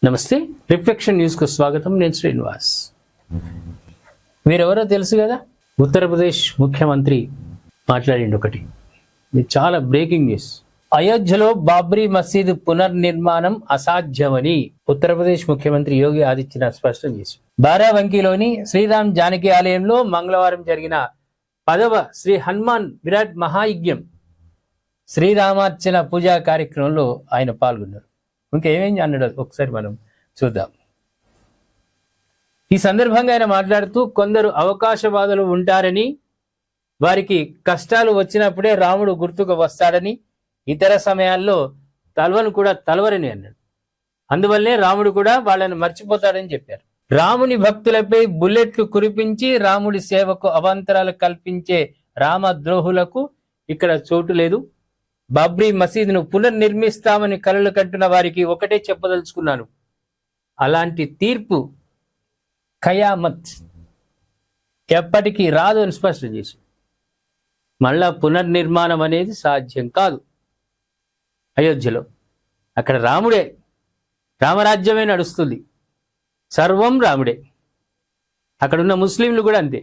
నమస్తే, రిఫ్లెక్షన్ న్యూస్కు స్వాగతం. నేను శ్రీనివాస్. మీరెవరో తెలుసు కదా, ఉత్తరప్రదేశ్ ముఖ్యమంత్రి మాట్లాడిండు ఒకటి. ఇది చాలా బ్రేకింగ్ న్యూస్. అయోధ్యలో బాబ్రీ మసీదు పునర్నిర్మాణం అసాధ్యమని ఉత్తరప్రదేశ్ ముఖ్యమంత్రి యోగి ఆదిత్యనాథ్ స్పష్టం చేశారు. బారాబంకీలోని శ్రీరామ్ జానకి ఆలయంలో మంగళవారం జరిగిన 10వ శ్రీ హనుమాన్ విరాట్ మహాయజ్ఞం శ్రీరామార్చన పూజా కార్యక్రమంలో ఆయన పాల్గొన్నారు. ఇంకేమేం అన్నాడు ఒకసారి మనం చూద్దాం. ఈ సందర్భంగా ఆయన మాట్లాడుతూ, కొందరు అవకాశవాదులు ఉంటారని, వారికి కష్టాలు వచ్చినప్పుడే రాముడు గుర్తుకు వస్తాడని, ఇతర సమయాల్లో తలవను కూడా తలవరని అన్నాడు. అందువల్లే రాముడు కూడా వాళ్ళని మర్చిపోతాడని చెప్పారు. రాముని భక్తులపై బుల్లెట్లు కురిపించి రాముడి సేవకు అవాంతరాలు కల్పించే రామద్రోహులకు ఇక్కడ చోటు లేదు. బాబ్రీ మసీదును పునర్నిర్మిస్తామని కలలు కంటున్న వారికి ఒకటే చెప్పదలుచుకున్నాను, అలాంటి తీర్పు ఖయామత్ ఎప్పటికీ రాదు అని స్పష్టం చేసి, మళ్ళా పునర్నిర్మాణం అనేది సాధ్యం కాదు. అయోధ్యలో అక్కడ రాముడే, రామరాజ్యమే నడుస్తుంది, సర్వం రాముడే. అక్కడున్న ముస్లింలు కూడా అంతే,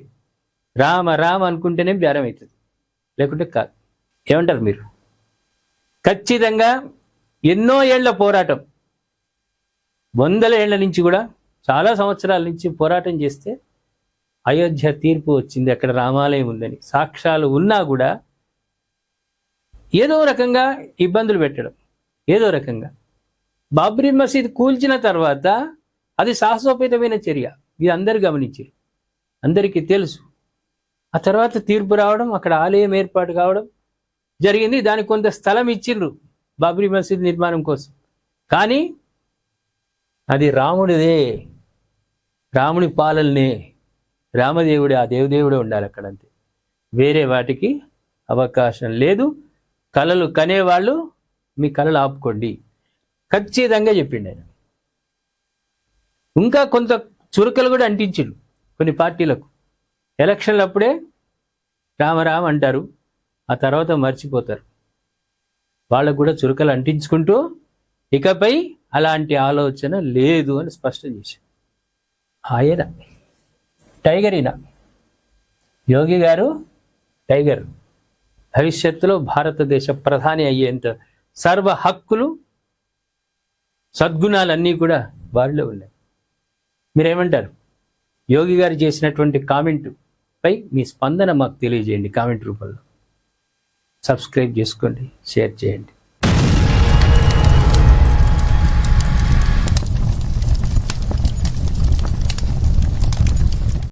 రామ రామ అనుకుంటేనే బేరం అవుతుంది, లేకుంటే కాదు. ఏమంటారు మీరు? ఖచ్చితంగా ఎన్నో ఏళ్ల పోరాటం, 100 ఏళ్ల నుంచి కూడా, చాలా సంవత్సరాల నుంచి పోరాటం చేస్తే అయోధ్య తీర్పు వచ్చింది. అక్కడ రామాలయం ఉందని సాక్ష్యాలు ఉన్నా కూడా ఏదో రకంగా ఇబ్బందులు పెట్టడం, ఏదో రకంగా. బాబ్రీ మసీద్ కూల్చిన తర్వాత అది సాహసోపేతమైన చర్య, ఇది అందరు గమనించారు, అందరికీ తెలుసు. ఆ తర్వాత తీర్పు రావడం, అక్కడ ఆలయం ఏర్పాటు కావడం జరిగింది. దానికి కొంత స్థలం ఇచ్చిండ్రు బాబ్రీ మసీద్ నిర్మాణం కోసం. కానీ అది రాముడిదే, రాముడి పాలనే, రామదేవుడే, ఆ దేవదేవుడే ఉండాలి అక్కడ, అంతే. వేరే వాటికి అవకాశం లేదు. కళలు కనేవాళ్ళు మీ కళలు ఆపుకోండి, ఖచ్చితంగా చెప్పిండు ఆయన. ఇంకా కొంత చురుకలు కూడా అంటించిండు కొన్ని పార్టీలకు. ఎలక్షన్లు అప్పుడే రామరామ అంటారు, ఆ తర్వాత మర్చిపోతారు. వాళ్ళకు కూడా చురుకలు అంటించుకుంటూ ఇకపై అలాంటి ఆలోచన లేదు అని స్పష్టం చేశారు. ఆయన టైగర్, ఈయన యోగి గారు టైగర్. భవిష్యత్తులో భారతదేశ ప్రధాని అయ్యేంత సర్వ హక్కులు, సద్గుణాలన్నీ కూడా వారిలో ఉన్నాయి. మీరేమంటారు? యోగి గారు చేసినటువంటి కామెంట్ పై మీ స్పందన మాకు తెలియజేయండి కామెంట్ రూపంలో. సబ్స్క్రైబ్ చేసుకోండి, షేర్ చేయండి.